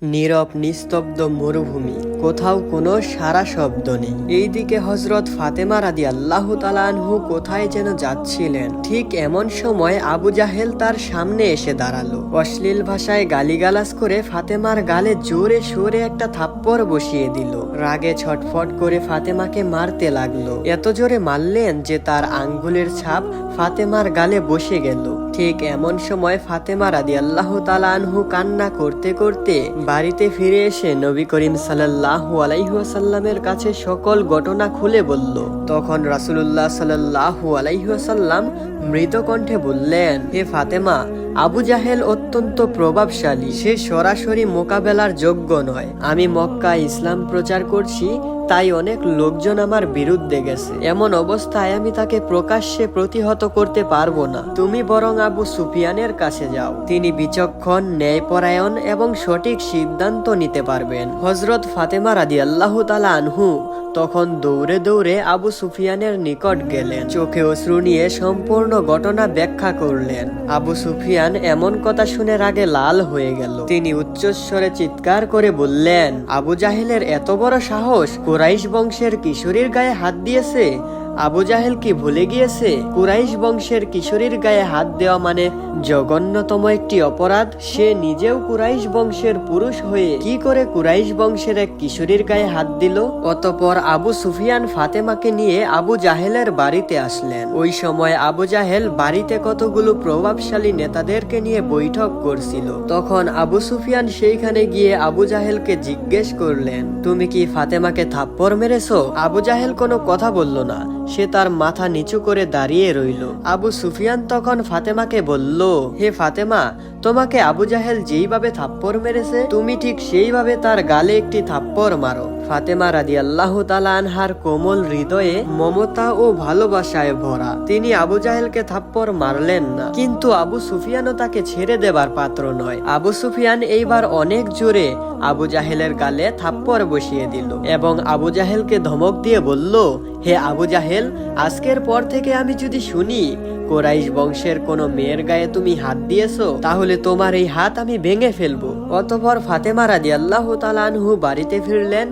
নীরব নিস্তব্ধ মরুভূমি, কোথাও কোনো সারা শব্দ নেই। এইদিকে হযরত ফাতেমা রাদিয়াল্লাহু তাআলা আনহু কোথায় যেন যাচ্ছিলেন। ঠিক এমন সময় আবু জাহেল তার সামনে এসে দাঁড়ালো। অশ্লীল ভাষায় গালিগালাজ করে ফাতেমার গালে জোরে সোরে একটা থাপ্পড় বসিয়ে দিল। রাগে ছটফট করে ফাতেমাকে মারতে লাগলো। এত জোরে মারলেন যে তার আঙ্গুলের ছাপ ফাতেমার গালে বসে গেল। ঠিক এমন সময় ফাতেমা রাদিয়াল্লাহু তাআলা আনহু কান্না করতে করতে বাড়িতে ফিরে এসে নবী করিম সাল্লাল্লাহু আলাইহি ওয়াসাল্লামের কাছে সকল ঘটনা খুলে বলল। তখন রাসূলুল্লাহ সাল্লাল্লাহু আলাইহি ওয়াসাল্লাম মৃত কণ্ঠে বললেন, হে ফাতেমা, আবু জাহেল অত্যন্ত প্রভাবশালী, সে সরাসরি মোকাবেলার যোগ্য নয়। আমি মক্কায় ইসলাম প্রচার করছি, তাই অনেক লোকজন আমার বিরুদ্ধে গেছে। এমন অবস্থায় আমি তাকে প্রকাশ্যে প্রতিহত করতে পারবো না। তুমি বরং আবু সুফিয়ানের কাছে যাও, তিনি বিচক্ষণ, ন্যায়পরায়ণ এবং সঠিক সিদ্ধান্ত নিতে পারবেন। হযরত ফাতেমা রাদিয়াল্লাহু তাআলা আনহু তখন দৌড়ে দৌড়ে আবু সুফিয়ানের নিকট গেলেন। চোখে অশ্রু নিয়ে সম্পূর্ণ ঘটনা ব্যাখ্যা করলেন। আবু সুফিয়ান এমন কথা শুনে রাগে লাল হয়ে গেল। তিনি উচ্চস্বরে চিৎকার করে বললেন, আবু জাহেলের এত বড় সাহস, কুরাইশ বংশের কিশোরীর গায়ে হাত দিয়েছে। আবু জাহেল কি ভুলে গিয়েছে কুরাইশ বংশের কিশোরীর গায়ে হাত দেওয়া মানে জঘন্যতম একটি অপরাধ? সে নিজেও কুরাইশ বংশের পুরুষ হয়ে কি করে কুরাইশ বংশের এক কিশোরীর গায়ে হাত দিল? অতঃপর আবু সুফিয়ান ফাতেমাকে নিয়ে আবু জাহেলের বাড়িতে আসলেন। ওই সময় আবু জাহেল বাড়িতে কতগুলো প্রভাবশালী নেতাদেরকে নিয়ে বৈঠক করছিল। তখন আবু সুফিয়ান সেইখানে গিয়ে আবু জাহেলকে জিজ্ঞেস করলেন, তুমি কি ফাতেমাকে থাপ্পড় মেরেছো? আবু জাহেল কোনো কথা বলল না, সে তার মাথা নিচু করে দাঁড়িয়ে রইল। আবু সুফিয়ান তখন ফাতেমাকে বলল, হে ফাতেমা, তোমাকে আবু জাহেল যেইভাবে থাপ্পড় মেরেছে, তুমি ঠিক সেইভাবে তার গালে একটি থাপ্পড় মারো। ফাতেমা রাদিয়াল্লাহু তাআলা আনহার কোমল হৃদয়ে মমতা ও ভালোবাসায় ভরা। তিনি আবু জাহেলকে থাপ্পড় মারলেন না, কিন্তু আবু সুফিয়ানও তাকে ছেড়ে দেবার পাত্র নয়। আবু সুফিয়ান এইবার অনেক জোরে আবু জাহেলের গালে থাপ্পড় বসিয়ে দিল এবং আবু জাহেলকে ধমক দিয়ে বলল, হে আবু জাহেল, আজকের পর থেকে আমি যদি শুনি কুরাইশ বংশের কোনো মেয়ের গায়ে তুমি হাত দিয়েছো, তাহলে তোমার এই হাত আমি ভেঙে ফেলবো। অতঃপর ফাতেমা রাদিয়াল্লাহু তাআলা আনহু বাড়িতে ফিরলেন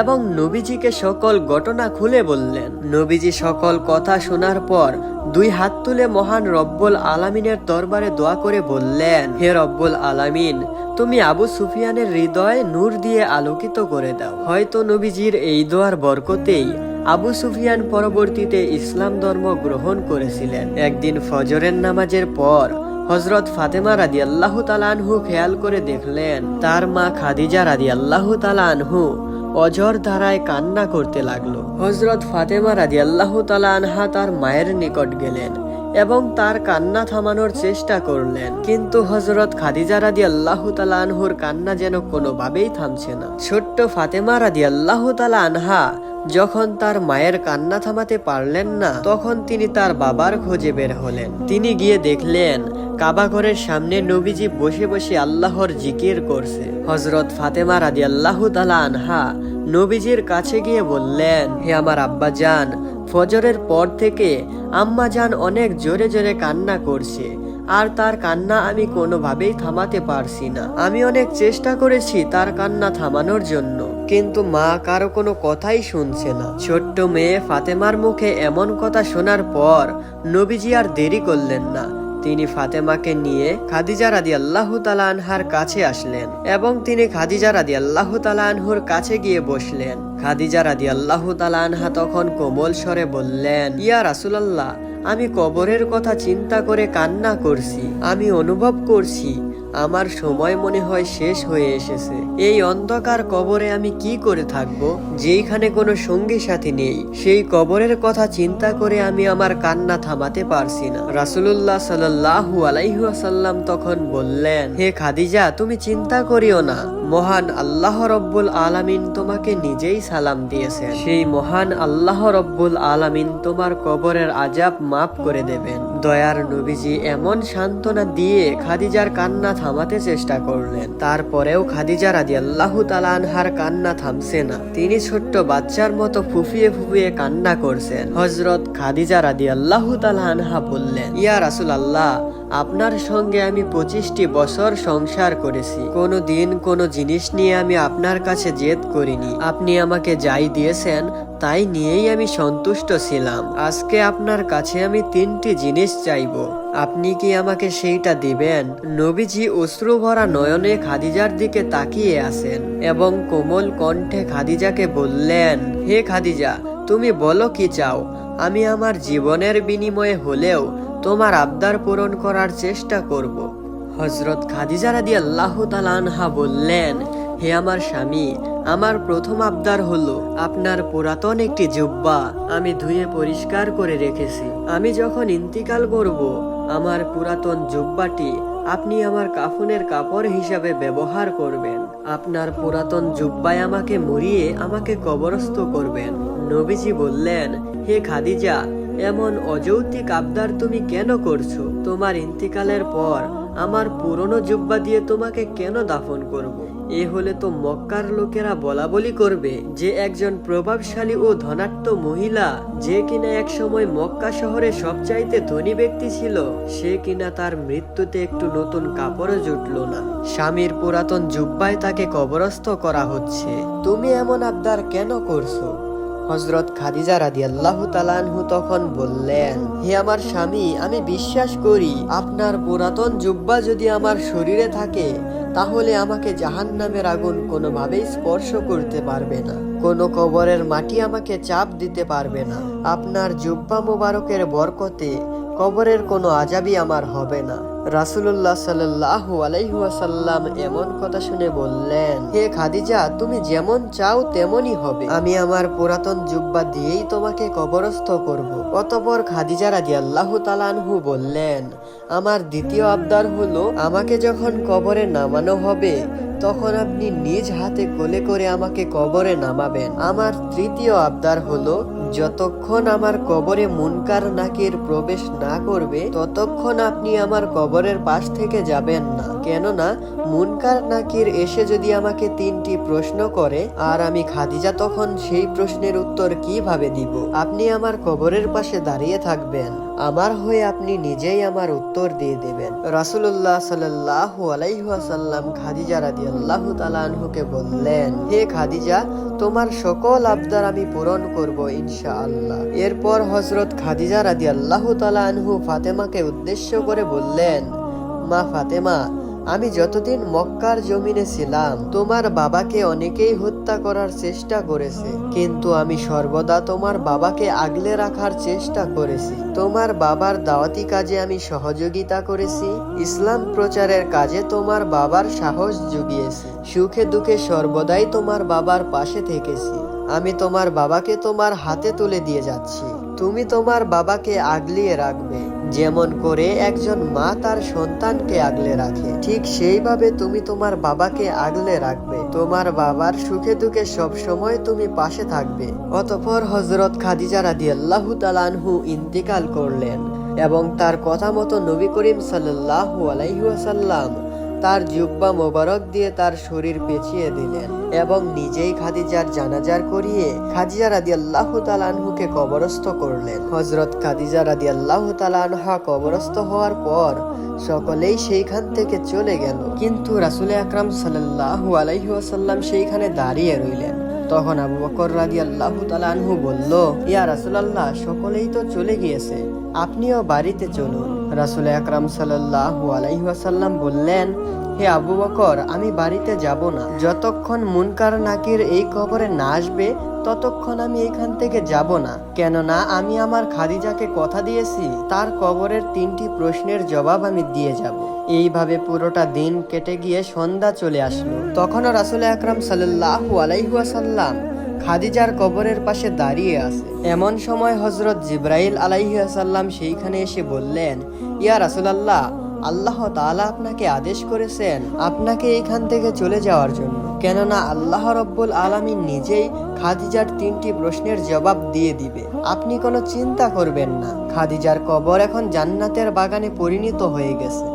এবং নবীজিকে সকল ঘটনা খুলে বললেন। নবীজি সকল কথা শোনার পর দুই হাত তুলে মহান রব্বুল আলামিনের দরবারে দোয়া করে বললেন, হে রব্বুল আলামিন, তুমি আবু সুফিয়ানের হৃদয় নূর দিয়ে আলোকিত করে দাও। হয়তো নবীজির এই দোয়ার বরকতেই আবু সুফিয়ান পরবর্তীতে ইসলাম ধর্ম গ্রহণ করেছিলেন। একদিন ফজরের নামাজের পর হযরত ফাতেমা রাদিয়াল্লাহু তাআলা আনহু খেয়াল করে দেখলেন তার মা খাদিজা রাদিয়াল্লাহু তাআলা আনহু অঝর ধারায় কান্না করতে লাগলো। হযরত ফাতেমা রাদিয়াল্লাহু তাআলা আনহা তার মায়ের নিকট গেলেন এবং তার কান্না থামানোর চেষ্টা করলেন, কিন্তু হযরত খাদিজা রাদিয়াল্লাহু তাআলা আনহুর কান্না যেন কোনোভাবেই থামছে না। ছোট্ট ফাতেমা রাদিয়াল্লাহু তাআলা আনহা যখন তার মায়ের কান্না থামাতে পারলেন না, তখন তিনি তার বাবার খোঁজে বের হলেন। তিনি গিয়ে দেখলেন কাবা ঘরের সামনে নবীজি বসে বসে আল্লাহর জিকির করছে। হযরত ফাতেমা রাদিয়াল্লাহু তাআলা আনহা নবীজির কাছে গিয়ে বললেন, হে আমার আব্বা জান, ফজরের পর থেকে আম্মা জান অনেক জোরে জোরে কান্না করছে, আর তার কান্না আমি কোনোভাবেই থামাতে পারছি না। আমি অনেক চেষ্টা করেছি তার কান্না থামানোর জন্য, কিন্তু মা কারো কোনো কথাই শুনছে না। ছোট্ট মেয়ে ফাতেমার মুখে এমন কথা শোনার পর নবীজি আর দেরি করলেন না। তিনি ফাতেমাকে নিয়ে খাদিজা রাদিয়াল্লাহু তাআলা আনহার কাছে আসলেন এবং তিনি খাদিজা রাদিয়াল্লাহু তাআলা আনহুর কাছে গিয়ে বসলেন। খাদিজা রাদিয়াল্লাহু তাআলা আনহা তখন কোমল স্বরে বললেন, ইয়া রাসূলুল্লাহ, আমি কবরের কথা চিন্তা করে কান্না করছি। আমি অনুভব করছি আমার সময় মনে হয় শেষ হয়ে এসেছে। এই অন্ধকার কবরে আমি কি করে থাকবো, যেইখানে কোনো সঙ্গী সাথী নেই? সেই কবরের কথা চিন্তা করে আমি আমার কান্না থামাতে পারছি না। রাসূলুল্লাহ সাল্লাল্লাহু আলাইহি ওয়াসাল্লাম তখন বললেন, হে খাদিজা, তুমি চিন্তা করিও না, মহান আল্লাহ রব্বুল আলামিন তোমাকে নিজেই সালাম দিয়েছেন। সেই মহান আল্লাহ রব্বুল আলামিন তোমার কবরের আযাব মাফ করে দেবেন। দয়ার নবীজি এমন সান্ত্বনা দিয়ে খাদিজার কান্না থামাতে চেষ্টা করলেন। তারপরেও খাদিজা রাদিয়াল্লাহু তাআলা আনহার কান্না থামছে না। তিনি ছোট্ট বাচ্চার মতো ফুফিয়ে ফুফিয়ে কান্না করছেন। হযরত খাদিজা রাদিয়াল্লাহু তাআলা আনহা বললেন, ইয়া রাসূলুল্লাহ, আপনার সঙ্গে আমি 25টি বছর সংসার করেছি, কোনো দিন কোনো জিনিস নিয়ে আমি আপনার কাছে জেদ করিনি। আপনি আমাকে যাই দিয়েছেন তাই নিয়েই আমি সন্তুষ্ট ছিলাম। আজকে আপনার কাছে আমি 3টি জিনিস চাইবো, আপনি কি আমাকে সেইটা দিবেন? নবীজি অশ্রু ভরা নয়নে খাদিজার দিকে তাকিয়ে আছেন এবং কোমল কণ্ঠে খাদিজাকে বললেন, হে খাদিজা, তুমি বলো কি চাও, আমি আমার জীবনের বিনিময়ে হলেও তোমার আবদার পূরণ করার চেষ্টা করব। হযরত খাদিজা রাদিয়াল্লাহু তাআলা আনহা বললেন, হে আমার স্বামী, আমার প্রথম আবদার হলো আপনার পুরাতন একটি জুব্বা আমি ধুয়ে পরিষ্কার করে রেখেছি। আমি যখন ইন্তিকাল করব, আমার পুরাতন জুব্বাটি আপনি আমার কাফনের কাপড় হিসাবে ব্যবহার করবেন। আপনার পুরাতন জুব্বায় আমাকে মুড়িয়ে আমাকে কবরস্থ করবেন। নবীজি বললেন, হে খাদিজা, এমন অযৌক্তিক আবদার তুমি কেন করছো? তোমার ইন্তিকালের পর আমার পুরনো জুব্বা দিয়ে তোমাকে কেন দাফন করব? এ হলে তো মক্কার লোকেরা বলা বলি করবে যে একজন প্রভাবশালী ও ধনাঢ্য মহিলা, যে কিনা এক সময় মক্কা শহরে সবচাইতে ধনী ব্যক্তি ছিল, সে কিনা তার মৃত্যুতে একটু নতুন কাপড়ও জুটলো না, স্বামীর পুরাতন জুব্বায় তাকে কবরস্থ করা হচ্ছে। তুমি এমন আবদার কেন করছো? হযরত খাদিজা রাদিয়াল্লাহু তাআলা আনহু তখন বললেন, হে আমার স্বামী, আমি বিশ্বাস করি আপনার পুরাতন জুব্বা যদি আমার শরীরে থাকে তাহলে আমাকে জাহান্নামের আগুন কোনোভাবেই স্পর্শ করতে পারবে না, কোনো কবরের মাটি আমাকে চাপ দিতে পারবে না। আপনার জুব্বা মোবারকের বরকতে কবরের কোনো আযাবই আমার হবে না। রাসূলুল্লাহ সাল্লাল্লাহু আলাইহি ওয়াসাল্লাম এমন কথা শুনে বললেন, হে খাদিজা, তুমি যেমন চাও তেমনই হবে, আমি আমার পুরাতন জুব্বা দিয়েই তোমাকে কবরস্থ করব। অতঃপর খাদিজা রাদিয়াল্লাহু তাআলা আনহু বললেন, আমার দ্বিতীয় আবদার হলো আমাকে যখন কবরে নামানো হবে তখন আপনি নিজ হাতে কোলে করে আমাকে কবরে নামাবেন। আমার তৃতীয় আবদার হলো যতক্ষণ আমার কবরে মুনকার নাকির প্রবেশ না করবে ততক্ষণ আপনি আমার কবরের পাশ থেকে যাবেন না, কেননা মুনকার নাকির এসে যদি আমাকে 3টি প্রশ্ন করে আর আমি খাদিজা তখন সেই প্রশ্নের উত্তর কিভাবে দিব? আপনি আমার কবরের পাশে দাঁড়িয়ে থাকবেন, আমার হয়ে আপনি নিজেই আমার উত্তর দিয়ে দেবেন। রাসূলুল্লাহ সাল্লাল্লাহু আলাইহি ওয়াসাল্লাম খাদিজা রাদিয়াল্লাহু তাআলা আনহুকে বললেন, হে খাদিজা, তোমার সকল আবদার আমি পূরণ করব ইনশাআল্লাহ। এরপর হযরত খাদিজা রাদিয়াল্লাহু তাআলা আনহু ফাতেমাকে উদ্দেশ্য করে বললেন, মা ফাতেমা, আমি যতদিন মক্কার জমিনে ছিলাম তোমার বাবাকে অনেকেই হত্যা করার চেষ্টা করেছে, কিন্তু আমি সর্বদা তোমার বাবাকে আগলে রাখার চেষ্টা করেছি। তোমার বাবার দাওয়াতি কাজে আমি সহযোগিতা করেছি, ইসলাম প্রচারের কাজে তোমার বাবার সাহস জুগিয়েছি, সুখে দুঃখে সর্বদাই তোমার বাবার পাশে থেকেছি। আমি তোমার বাবাকে তোমার হাতে তুলে দিয়ে যাচ্ছি, তুমি তোমার বাবাকে আগলিয়ে রাখবে, যেমন করে একজন মা তার সন্তানকে আগলে রাখে, ঠিক সেইভাবে তুমি তোমার বাবাকে আগলে রাখবে। তোমার বাবার সুখে দুঃখে সব সময় তুমি পাশে থাকবে। অতঃপর হযরত খাদিজা রাদিয়াল্লাহু তাআলা আনহু ইন্তিকাল করলেন এবং তার কথা মতো নবী করিম সাল্লাল্লাহু আলাইহি ওয়াসাল্লাম তার জুব্বা মোবারক দিয়ে তার শরীর পেঁচিয়ে দিলেন এবং নিজেই খাদিজার জানাজার করিয়ে খাদিজা রাদিয়াল্লাহু তাআলা আনহুকে কবরস্থ করলেন। হযরত খাদিজা রাদিয়াল্লাহু তাআলা আনহা কবরস্থ হওয়ার পর সকলেই সেইখান থেকে চলে গেল, কিন্তু রাসূল আকরাম সাল্লাল্লাহু আলাইহি ওয়াসাল্লাম সেইখানে দাঁড়িয়ে রইলেন। তখন আবু বকর রাদিয়াল্লাহু তাআলা আনহু বলল, ইয়া রাসূলুল্লাহ, সকলেই তো চলে গিয়েছে, আপনিও বাড়িতে চলুন। রাসূল আকরাম সাল্লাল্লাহু আলাইহি ওয়াসাল্লাম বললেন, হে আবু বকর, আমি বাড়িতে যাব না, যতক্ষণ মুনকার নাকির এই কবরে না আসবে ততক্ষণ আমি এখান থেকে যাব না, কেননা আমি আমার খাদিজাকে কথা দিয়েছি তার কবরের 3টি প্রশ্নের জবাব আমি দিয়ে যাব। এইভাবে পুরোটা দিন কেটে গিয়ে সন্ধ্যা চলে আসলো। তখনও রাসূল আকরাম সাল্লাল্লাহু আলাইহি ওয়াসাল্লাম খাদিজার কবরের পাশে দাঁড়িয়ে আছে। এমন সময় হযরত জিবরাইল আলাইহিস সালাম সেইখানে এসে বললেন, ইয়া রাসূলুল্লাহ, আল্লাহ তাআলা আপনাকে আদেশ করেছেন আপনাকে এখান থেকে চলে যাওয়ার জন্য, কেননা আল্লাহ রব্বুল আলামিন নিজেই খাদিজার 3টি প্রশ্নের জবাব দিয়ে দিবে। আপনি কোনো চিন্তা করবেন না, খাদিজার কবর এখন জান্নাতের বাগানে পরিণত হয়ে গেছে।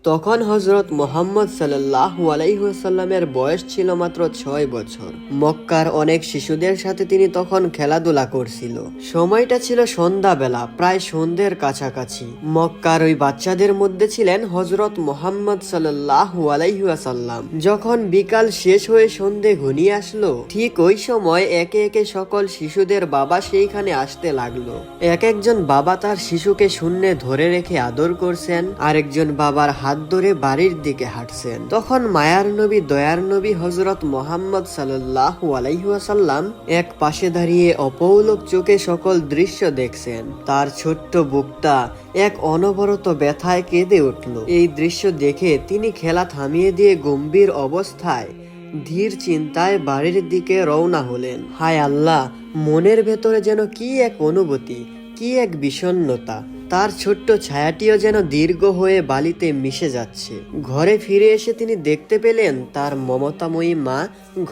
তখন হযরত মুহাম্মদ সাল্লাল্লাহু আলাইহি ওয়াসাল্লামের বয়স ছিল মাত্র 6 বছর। মক্কার অনেক শিশুদের সাথে তিনি তখন খেলাধুলা করছিল। সময়টা ছিল সন্ধ্যাবেলা, প্রায় সন্ধ্যের কাছাকাছি। মক্কার ওই বাচ্চাদের মধ্যে ছিলেন হযরত মুহাম্মদ সাল্লাল্লাহু আলাইহি ওয়াসাল্লাম। যখন বিকাল শেষ হয়ে সন্ধে ঘনিয়ে আসলো, ঠিক ওই সময় একে একে সকল শিশুদের বাবা সেইখানে আসতে লাগলো। এক একজন বাবা তার শিশুকে শূন্যে ধরে রেখে আদর করছেন, আরেকজন বাবার হাত ধরে বাড়ির দিকে হাঁটছেন। তখন মায়ার নবী, দয়ার নবী হযরত মুহাম্মদ সাল্লাল্লাহু আলাইহি ওয়াসাল্লাম এক পাশে দাঁড়িয়ে অপলক চোখে সকল দৃশ্য দেখছেন। তার ছোট্ট বুকটা এক অনবরত ব্যথায় কেঁদে উঠল। এই দৃশ্য দেখে তিনি খেলা থামিয়ে দিয়ে গম্ভীর অবস্থায় ধীর চিন্তায় বাড়ির দিকে রওনা হলেন। হায় আল্লাহ, মনের ভেতরে যেন কি এক অনুভূতি, কি এক বিষণ্ণতা। তার ছোট্ট ছায়াটিও যেন দীর্ঘ হয়ে বালিতে মিশে যাচ্ছে। ঘরে ফিরে এসে তিনি দেখতে পেলেন তার মমতাময়ী মা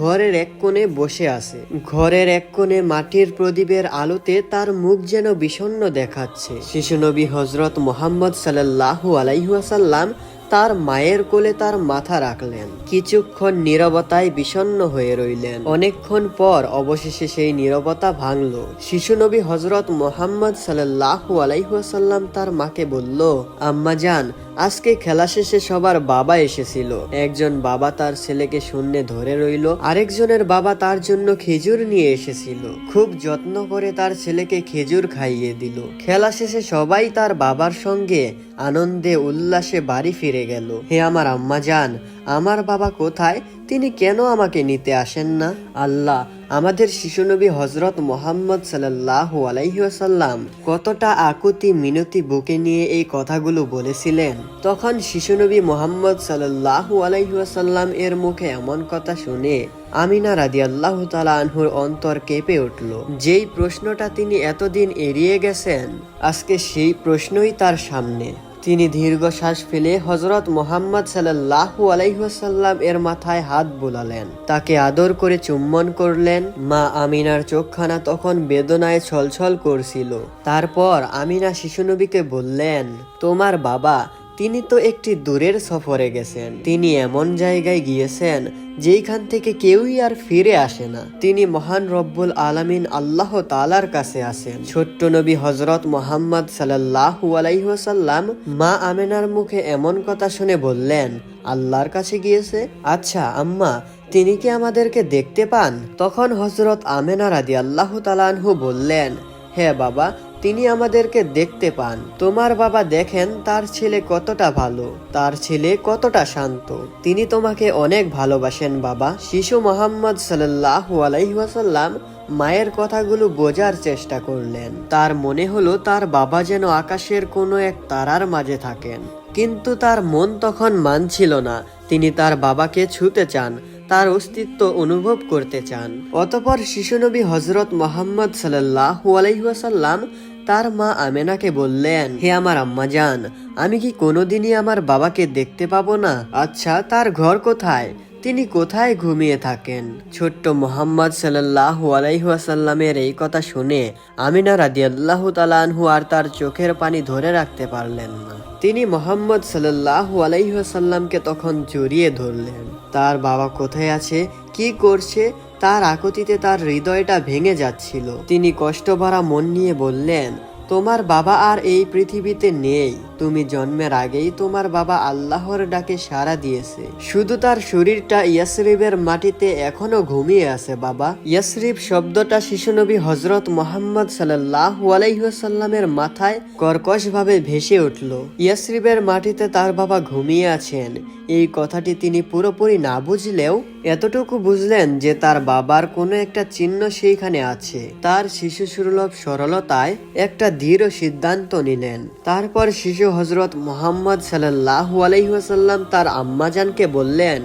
ঘরের এক কোণে বসে আছে। ঘরের এক কোণে মাটির প্রদীপের আলোতে তার মুখ যেন বিষণ্ণ দেখাচ্ছে। শিশু নবী হযরত মুহাম্মদ সাল্লাল্লাহু আলাইহি ওয়াসাল্লাম তার মায়ের কোলে তার মাথা রাখলেন। কিছুক্ষণ নীরবতায় বিষণ্ণ হয়ে রইলেন। অনেকক্ষণ পর অবশেষে সেই নীরবতা ভাঙল। শিশু নবী হযরত মুহাম্মদ সাল্লাল্লাহু আলাইহি ওয়াসাল্লাম তার মাকে বলল, আম্মা জান, আজকে খেলা শেষে সবার বাবা এসেছিল। একজন বাবা তার ছেলেকে শূন্যে ধরে রইল, আরেকজনের বাবা তার জন্য খেজুর নিয়ে এসেছিল। খুব যত্ন করে তার ছেলেকে খেজুর খাইয়ে দিল। খেলা শেষে সবাই তার বাবার সঙ্গে আনন্দে উল্লাসে বাড়ি ফিরে গেল। হে আমার আম্মা জান, আমার বাবা কোথায়? তিনি কেন আমাকে নিতে আসেন না? আল্লাহ, আমাদের শিশু নবী হযরত মুহাম্মদ সাল্লাল্লাহু আলাইহি ওয়াসাল্লাম কতটা আকুতি মিনতি বুকে নিয়ে এই কথাগুলো বলেছিলেন। তখন শিশু নবী মুহাম্মদ সাল্লাল্লাহু আলাইহি ওয়াসাল্লাম এর মুখে এমন কথা শুনে আমিনা রাদিয়াল্লাহু তাআলা আনহুর অন্তর কেঁপে উঠল। যেই প্রশ্নটা তিনি এতদিন এড়িয়ে গেছেন, আজকে সেই প্রশ্নই তার সামনে। তিনি দীর্ঘশ্বাস ফেলে হযরত মুহাম্মদ সাল্লাল্লাহু আলাইহি ওয়াসাল্লাম এর মাথায় হাত বুলালেন, তাকে আদর করে চুম্বন করলেন। মা আমিনার চোখখানা তখন বেদনায় ছলছল করছিল। তারপর আমিনা শিশু নবীকে বললেন, তোমার বাবা, তিনি তো একটি দূরের সফরে গেছেন। তিনি এমন জায়গায় গিয়েছেন যেইখান থেকে কেউই আর ফিরে আসে না। তিনি মহান রব্বুল আলামিন আল্লাহ তাআলার কাছে আছেন। ছোট্ট নবী হযরত মুহাম্মদ সাল্লাল্লাহু আলাইহি ওয়াসাল্লাম মা আমিনার মুখে এমন কথা শুনে বললেন, আল্লাহর কাছে গিয়েছে? আচ্ছা আম্মা, তিনি কি আমাদেরকে দেখতে পান? তখন হযরত আমিনা রাদিয়াল্লাহু তাআলা আনহু বললেন, হ্যাঁ বাবা, তিনি আমাদেরকে দেখতে পান। তোমার বাবা দেখেন তার ছেলে কতটা ভালো, তার ছেলে কতটা শান্ত। তিনি তোমাকে অনেক ভালোবাসেন বাবা। শিশু মুহাম্মদ সাল্লাল্লাহু আলাইহি ওয়াসাল্লাম মায়ের কথাগুলো বোঝার চেষ্টা করলেন। তার মনে হলো তার বাবা যেন আকাশের কোনো এক তারার মাঝে থাকেন, কিন্তু তার মন তখন মানছিল না। তিনি তার বাবাকে ছুঁতে চান, তার অস্তিত্ব অনুভব করতে চান। অতঃপর শিশু নবী হযরত মুহাম্মদ সাল্লাল্লাহু আলাইহি ওয়াসাল্লাম তার মা আমেনাকে বললেন, হে আমার আম্মা জান, আমি কি কোনোদিনই আমার বাবাকে দেখতে পাবো না? আচ্ছা, তার ঘর কোথায়? তিনি কোথায় ঘুমিয়ে থাকেন? ছোট্ট মুহাম্মদ সাল্লাল্লাহু আলাইহি ওয়াসাল্লামের এই কথা শুনে আমিনা রাদিয়াল্লাহু তাআলা আনহু আর তার চোখের পানি ধরে রাখতে পারলেন না। তিনি মুহাম্মদ সাল্লাল্লাহু আলাইহি ওয়াসাল্লামকে তখন জড়িয়ে ধরলেন। তার বাবা কোথায় আছে, কি করছে, তার আকুতিতে তার হৃদয়টা ভেঙে যাচ্ছিল। তিনি কষ্ট ভরা মন নিয়ে বললেন, তোমার বাবা আর এই পৃথিবীতে নেই। তুমি জন্মের আগেই তোমার বাবা আল্লাহর ডাকে সাড়া দিয়েছে। শুধু তার শরীরটা ইয়াসরিবের মাটিতে এখনো ঘুমিয়ে আছে বাবা। ইয়াসরিব শব্দটা শিশু নবী হযরত মুহাম্মদ সাল্লাল্লাহু আলাইহি ওয়াসাল্লামের মাথায় কর্কশভাবে ভেসে উঠল। ইয়াসরিবের মাটিতে তার বাবা ঘুমিয়ে আছেন, এই কথাটি তিনি পুরোপুরি না বুঝলেও এতটুকু বুঝলেন যে তার বাবার কোনো একটা চিহ্ন সেইখানে আছে। তার শিশু সুলভ সরলতায় একটা দৃঢ় সিদ্ধান্ত নিলেন। তারপর শিশু হযরত মুহাম্মদ সাল্লাল্লাহু আলাইহি ওয়াসাল্লাম তার আম্মাজানকে বললেন,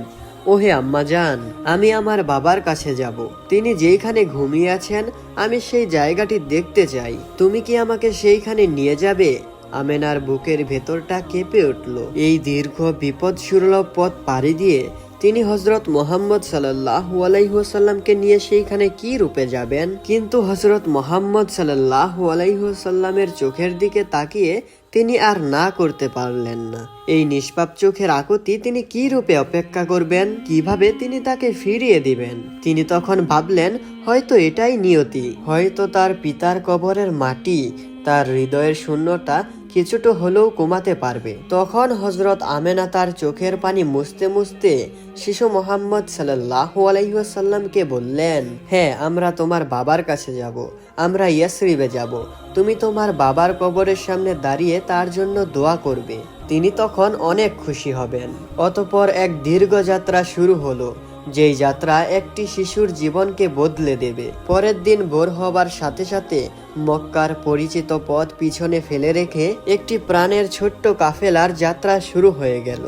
ওহে আম্মাজান, আমি আমার বাবার কাছে যাব। তিনি যেইখানে ঘুমিয়ে আছেন আমি সেই জায়গাটি দেখতে চাই। তুমি কি আমাকে সেইখানে নিয়ে যাবে? আমেনার বুকের ভেতরটা কেঁপে উঠল। এই দীর্ঘ বিপদ সুলভ পথ পাড়ি দিয়ে তিনি হযরত মুহাম্মদ সাল্লাল্লাহু আলাইহি ওয়াসাল্লামকে নিয়ে সেইখানে কি রূপে যাবেন? কিন্তু হযরত মুহাম্মদ সাল্লাল্লাহু আলাইহি ওয়াসাল্লামের চোখের দিকে তাকিয়ে তিনি আর না করতে পারলেন না। এই নিষ্পাপ চোখের আকুতি তিনি কি রূপে অপেক্ষা করবেন, কিভাবে তিনি তাকে ফিরিয়ে দিবেন। তিনি তখন ভাবলেন হয়তো এটাই নিয়তি, হয়তো তার পিতার কবরের মাটি তার হৃদয়ের শূন্যতা কিছুটা হলেও কমাতে পারবে। তখন হযরত আমেনা তার চোখের পানি মুছতে মুছতে শিশু মুহাম্মদ সাল্লাল্লাহু আলাইহি ওয়াসাল্লামকে বললেন, হ্যাঁ, আমরা তোমার বাবার কাছে যাব, আমরা ইয়াসরিবে যাব। তুমি তোমার বাবার কবরের সামনে দাঁড়িয়ে তার জন্য দোয়া করবে, তিনি তখন অনেক খুশি হবেন। অতঃপর এক দীর্ঘ যাত্রা শুরু হলো, যেই যাত্রা একটি শিশুর জীবনকে বদলে দেবে। পরের দিন ভোর হবার সাথে সাথে মক্কার পরিচিত পথ পিছনে ফেলে রেখে একটি প্রাণের ছোট্ট কাফেলার যাত্রা শুরু হয়ে গেল।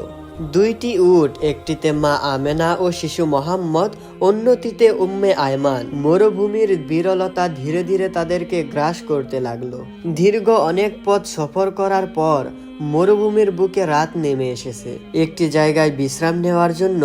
দুইটি উট, একটিতে মা আমেনা ও শিশু মোহাম্মদ, অন্যটিতে উম্মে আয়মান। মরুভূমির বিরলতা ধীরে ধীরে তাদেরকে গ্রাস করতে লাগলো। দীর্ঘ অনেক পথ সফর করার পর মরুভূমির বুকে রাত নেমে এসেছে। একটি জায়গায় বিশ্রাম নেওয়ার জন্য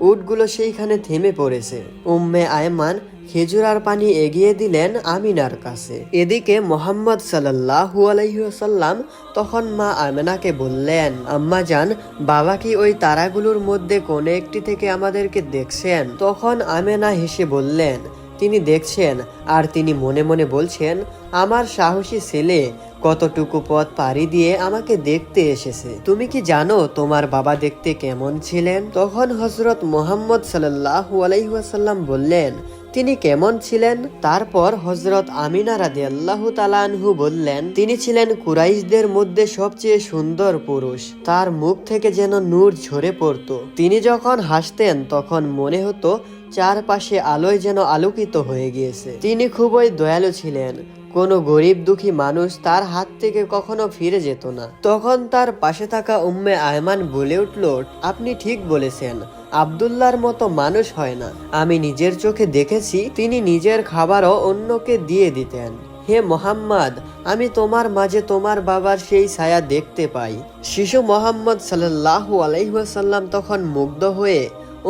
উটগুলো সেইখানে থেমে পড়েছে। উম্মে আয়মান খেজুরার পানি এগিয়ে দিলেন আমিনার কাছে। এদিকে মোহাম্মদ সাল্লাল্লাহু আলাইহি ওয়াসাল্লাম তখন মা আমেনাকে বললেন, আম্মা জান, বাবা কি ওই তারাগুলোর মধ্যে কোন একটি থেকে আমাদেরকে দেখছেন? তখন আমেনা হেসে বললেন, তিনি দেখছেন, আর তিনি মনে মনে বলছেন, আমার সাহসী ছেলে কতটুকু পথ পাড়ি দিয়ে আমাকে দেখতে এসেছে। তুমি কি জানো তোমার বাবা দেখতে কেমন ছিলেন? তখন হযরত মুহাম্মদ সাল্লাল্লাহু আলাইহি ওয়াসাল্লাম বললেন, তিনি কেমন ছিলেন? তারপর হযরত আমিনা রাদিয়াল্লাহু তাআলা আনহু বললেন, তিনি ছিলেন কুরাইশদের মধ্যে সবচেয়ে সুন্দর পুরুষ। তার মুখ থেকে যেন নূর ঝরে পড়তো। তিনি যখন হাসতেন তখন মনে হতো চারপাশে আলোয় যেন আলোকিত হয়ে গিয়েছে। তিনি খুবই দয়ালু ছিলেন। কোনো গরিব দুঃখী মানুষ তার হাত থেকে কখনো ফিরে যেত না। তখন তার পাশে থাকা উম্মে আয়মান বলে উঠল, আপনি ঠিক বলেছেন, আব্দুল্লাহর মতো মানুষ হয় না। আমি নিজের চোখে দেখেছি, তিনি নিজের খাবারও অন্যকে দিয়ে দিতেন। হে মোহাম্মদ, আমি তোমার মাঝে তোমার বাবার সেই ছায়া দেখতে পাই। শিশু মোহাম্মদ সাল্লাল্লাহু আলাইহি ওয়াসাল্লাম তখন মুগ্ধ হয়ে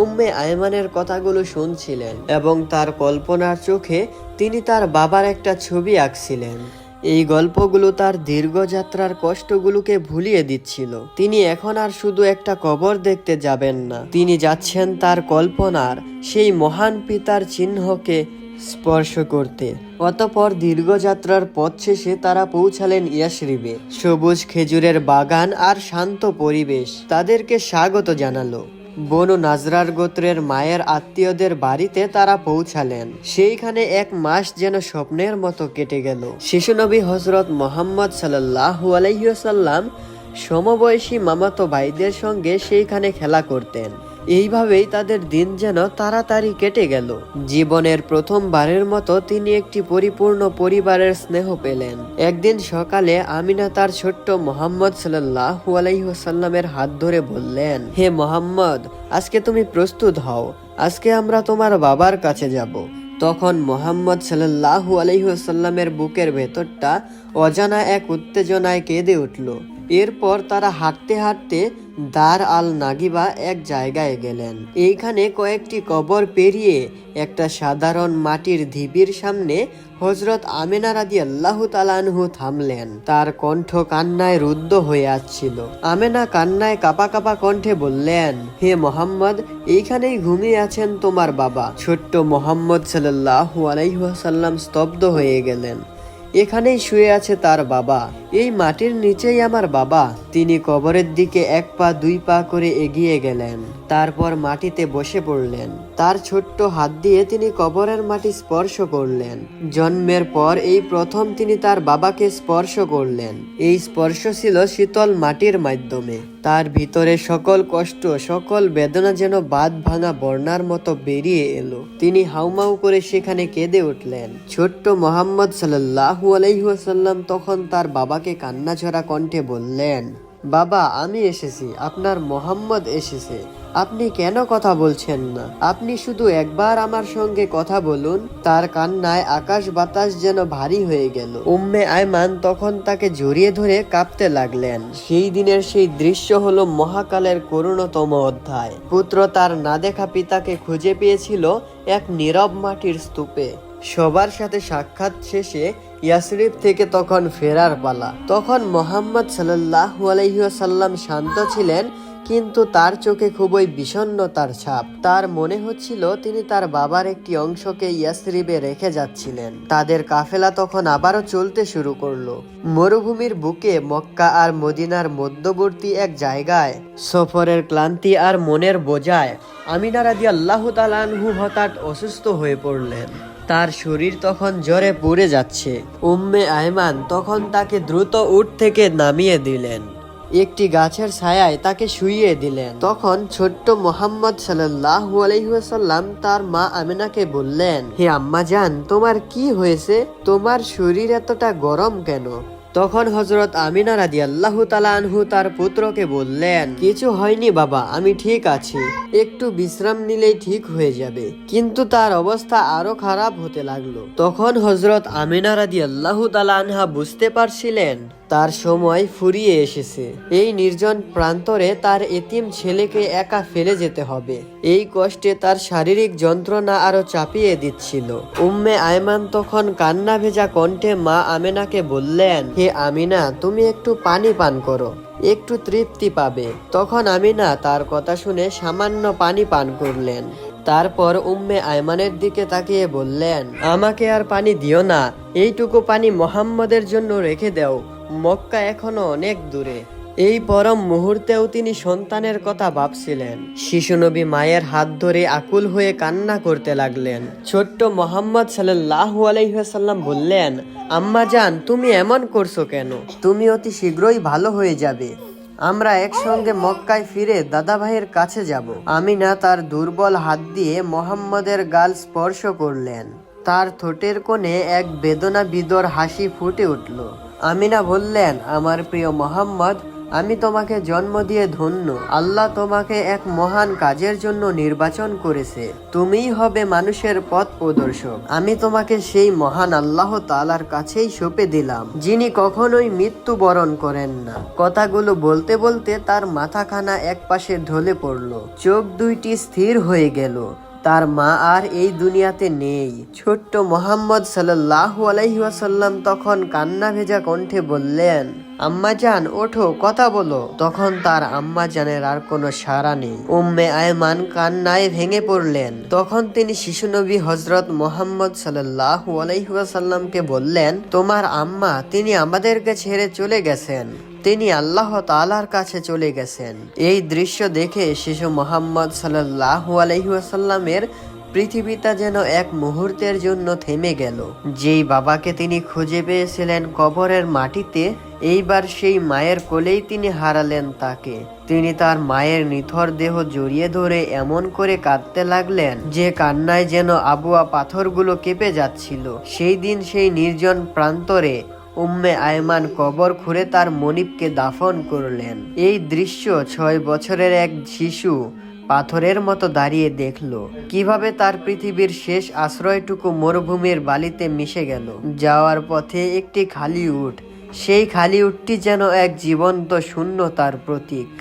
উম্মে আয়মানের কথাগুলো শুনছিলেন এবং তার কল্পনার চোখে তিনি তার বাবার একটা ছবি আঁকছিলেন। এই গল্পগুলো তার দীর্ঘ যাত্রার কষ্টগুলোকে ভুলিয়ে দিচ্ছিল। তিনি এখন আর শুধু একটা কবর দেখতে যাবেন না, তিনি যাচ্ছেন তার কল্পনার সেই মহান পিতার চিহ্নকে স্পর্শ করতে। অতঃপর দীর্ঘ যাত্রার পথ শেষে তারা পৌঁছালেন ইয়াসরিবে। সবুজ খেজুরের বাগান আর শান্ত পরিবেশ তাদেরকে স্বাগত জানালো। বনু নাজরার গোত্রের মায়ের আত্মীয়দের বাড়িতে তারা পৌঁছালেন। সেইখানে এক মাস যেন স্বপ্নের মতো কেটে গেল। শিশু নবী হযরত মুহাম্মদ সাল্লাল্লাহু আলাইহি ওয়াসাল্লাম সমবয়সী মামাতো ভাইদের সঙ্গে সেইখানে খেলা করতেন। এইভাবেই তাদের দিন যেন তাড়াতাড়ি কেটে গেল। জীবনের প্রথমবারের মতো তিনি একটি পরিপূর্ণ পরিবারের স্নেহ পেলেন। একদিন সকালে আমিনা তার ছোট্ট মুহাম্মদ সাল্লাল্লাহু আলাইহি ওয়াসাল্লামের হাত ধরে বললেন, হে মুহাম্মদ, আজকে তুমি প্রস্তুত হও, আজকে আমরা তোমার বাবার কাছে যাব। তখন মুহাম্মদ সাল্লাল্লাহু আলাইহি ওয়াসাল্লামের বুকের ভেতরটা অজানা এক উত্তেজনায় কেঁদে উঠল। এরপর তারা হাঁটতে হাঁটতে দার আল নাগিবা এক জায়গায় গেলেন। এইখানে কয়েকটি কবর পেরিয়ে একটা সাধারণ মাটির ঢিবির সামনে হযরত আমেনা রাদিয়াল্লাহু তাআলা আনহু থামলেন। তার কণ্ঠ কান্নায় রুদ্ধ হয়ে আসছিল। আমেনা কান্নায় কাঁপা কাঁপা কণ্ঠে বললেন, হে মুহাম্মদ, এইখানেই ঘুমিয়ে আছেন তোমার বাবা। ছোট্ট মুহাম্মদ সাল্লাল্লাহু আলাইহি ওয়াসাল্লাম স্তব্ধ হয়ে গেলেন। এখানেই শুয়ে আছে তার বাবা, এই মাটির নিচেই আমার বাবা। তিনি কবরের দিকে এক পা দুই পা করে এগিয়ে গেলেন, তারপর মাটিতে বসে পড়লেন। তার ছোট্ট হাত দিয়ে তিনি কবরের মাটি স্পর্শ করলেন। জন্মের পর এই প্রথম তিনি তার বাবাকে স্পর্শ করলেন। এই স্পর্শ ছিল শীতল মাটির মাধ্যমে। তার ভিতরে সকল কষ্ট, সকল বেদনা যেন বাঁধ ভাঙা বন্যার মতো বেরিয়ে এলো। তিনি হাউমাউ করে সেখানে কেঁদে উঠলেন। ছোট্ট মুহাম্মদ সাল্লাল্লাহু আলাইহি ওয়াসাল্লাম তখন তার বাবাকে কান্না ঝরা কণ্ঠে বললেন, বাবা, আমি এসেছি, আপনার মুহাম্মদ এসেছে। আপনি কেন কথা বলছেন না? আপনি শুধু একবার আমার সঙ্গে কথা বলুন। তার কান্নায় আকাশ বাতাস যেন ভারী হয়ে গেল। উম্মে আয়মান তখন তাকে জড়িয়ে ধরে কাঁপতে লাগলেন। সেই দিনের সেই দৃশ্য হলো মহাকালের করুণতম অধ্যায়। পুত্র তার না দেখা পিতাকে খুঁজে পেয়েছিল এক নীরব মাটির স্তূপে। সবার সাথে সাক্ষাৎ শেষে ইয়াসরিব থেকে তখন ফেরার পালা। তখন মুহাম্মদ সাল্লাল্লাহু আলাইহি ওয়াসাল্লাম শান্ত ছিলেন, কিন্তু তার চোখে খুবই বিষণ্ণতার ছাপ। তার মনে হচ্ছিল তিনি তার বাবার একটি অংশকে ইয়াসরিবে রেখে যাচ্ছিলেন। তাদের কাফেলা তখন আবারও চলতে শুরু করলো। মরুভূমির বুকে মক্কা আর মদিনার মধ্যবর্তী এক জায়গায় সফরের ক্লান্তি আর মনের বোঝায় আমিনা রাদিয়াল্লাহু তাআলা আনহু হঠাৎ অসুস্থ হয়ে পড়লেন। তার শরীর তখন জ্বরে পুড়ে যাচ্ছে। উম্মে আয়মান তখন তাকে দ্রুত উট থেকে নামিয়ে দিলেন, একটি গাছের ছায়ায় তাকে শুইয়ে দিলেন। তখন ছোট্ট মুহাম্মদ সাল্লাল্লাহু আলাইহি ওয়াসাল্লাম তার মা আমিনাকে বললেন, হে আম্মা জান, তোমার কি হয়েছে? তোমার শরীর এতটা গরম কেন? তখন হযরত আমিনা রাদিয়াল্লাহু তাআলা আনহু তার পুত্রকে বললেন, কিছু হয়নি বাবা, আমি ঠিক আছি, একটু বিশ্রাম নিলেই ঠিক হয়ে যাবে। কিন্তু তার অবস্থা আরো খারাপ হতে লাগলো। তখন হযরত আমিনা রাদিয়াল্লাহু তাআলা আনহা বুঝতে পারছিলেন তার সময় ফুরিয়ে এসেছে। এই নির্জন প্রান্তরে তার এতিম ছেলেকে একা ফেলে যেতে হবে। এই কষ্টে তার শারীরিক যন্ত্রণা আরো চাপিয়ে দিচ্ছিল। উম্মে আয়মান তখন কান্না ভেজা কণ্ঠে মা আমিনাকে বললেন, হে আমিনা, তুমি একটু পানি পান করো, একটু তৃপ্তি পাবে। তখন আমিনা তার কথা শুনে সামান্য পানি পান করলেন। তারপর উম্মে আয়মানের দিকে তাকিয়ে বললেন, আমাকে আর পানি দিও না, এইটুকু পানি মুহাম্মদের জন্য রেখে দাও, মক্কা এখনো অনেক দূরে। এই পরম মুহূর্তেও তিনি সন্তানের কথা ভাবছিলেন। শিশু নবী মায়ের হাত ধরে আকুল হয়ে কান্না করতে লাগলেন। ছোট্ট মুহাম্মদ সাল্লাল্লাহু আলাইহি ওয়াসাল্লাম বললেন, আম্মা জান, তুমি এমন করছো কেন? তুমি অতি শীঘ্রই ভালো হয়ে যাবে। আমরা একসঙ্গে মক্কায় ফিরে দাদা ভাইয়ের কাছে যাব। আমিনা তার দুর্বল হাত দিয়ে মুহাম্মদের গাল স্পর্শ করলেন। তার ঠোঁটের কোণে এক বেদনা বিদর হাসি ফুটে উঠল। আমিনা বললেন, আমার প্রিয় মুহাম্মদ, আমি তোমাকে জন্ম দিয়ে ধন্য। আল্লাহ তোমাকে এক মহান কাজের জন্য নির্বাচন করেছে। তুমিই হবে মানুষের পথ প্রদর্শক। আমি তোমাকে সেই মহান আল্লাহ তাআলার কাছেই সঁপে দিলাম, যিনি কখনোই মৃত্যু বরণ করেন না। কথাগুলো বলতে বলতে তার মাথাখানা একপাশে ঢলে পড়ল, চোখ দুইটি স্থির হয়ে গেল। তার মা আর এই দুনিয়াতে নেই। ছোট্ট মুহাম্মদ সাল্লাল্লাহু আলাইহি ওয়াসাল্লাম তখন কান্না ভেজা কণ্ঠে বললেন, আম্মা জান, ওঠো, কথা বলো। তখন তার আম্মা জানের আর কোনো সাড়া নেই। উম্মে আয়মান কান্নায় ভেঙে পড়লেন। তখন তিনি শিশু নবী হযরত মুহাম্মদ সাল্লাল্লাহু আলাইহি ওয়াসাল্লামকে বললেন, তোমার আম্মা, তিনি আমাদেরকে ছেড়ে চলে গেছেন, তিনি আল্লাহ তাআলার কাছে চলে গেছেন। এই দৃশ্য দেখে শিশু মুহাম্মদ সাল্লাল্লাহু আলাইহি ওয়াসাল্লামের পৃথিবীটা যেন এক মুহূর্তের জন্য থেমে গেল। যেই বাবাকে তিনি খুঁজে পেয়েছিলেন কবরের মাটিতে, এইবার সেই মায়ের কোলেই তিনি হারালেন তাকে। তিনি তার মায়ের নিথর দেহ জড়িয়ে ধরে এমন করে কাঁদতে লাগলেন যে কান্নায় যেন আবুয়া পাথরগুলো কেঁপে যাচ্ছিল। সেই দিন সেই নির্জন প্রান্তরে উম্মে আয়মান কবর খুঁড়ে তার মনিবকে দাফন করলেন। এই দৃশ্য 6 বছরের এক শিশু পাথরের মতো দাঁড়িয়ে দেখল, কিভাবে তার পৃথিবীর শেষ আশ্রয়টুকু মরুভূমির বালিতে মিশে গেল। যাওয়ার পথে একটি খালি উট, সেই খালি উটটি যেন এক জীবন্ত শূন্যতার প্রতীক।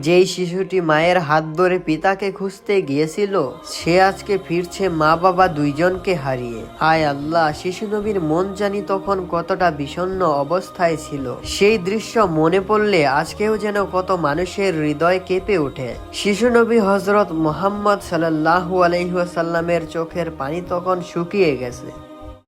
যেই শিশুটি মায়ের হাত ধরে পিতাকে খুঁজতে গিয়েছিল, সে আজকে ফিরছে মা বাবা দুইজনকে হারিয়ে। হায় আল্লাহ, শিশু নবীর মন জানি তখন কতটা বিষণ্ণ অবস্থায় ছিল। সেই দৃশ্য মনে পড়লে আজকেও যেন কত মানুষের হৃদয় কেঁপে ওঠে। শিশু নবী হযরত মুহাম্মদ সাল্লাল্লাহু আলাইহি ওয়াসাল্লামের চোখের পানি তখন শুকিয়ে গেছে।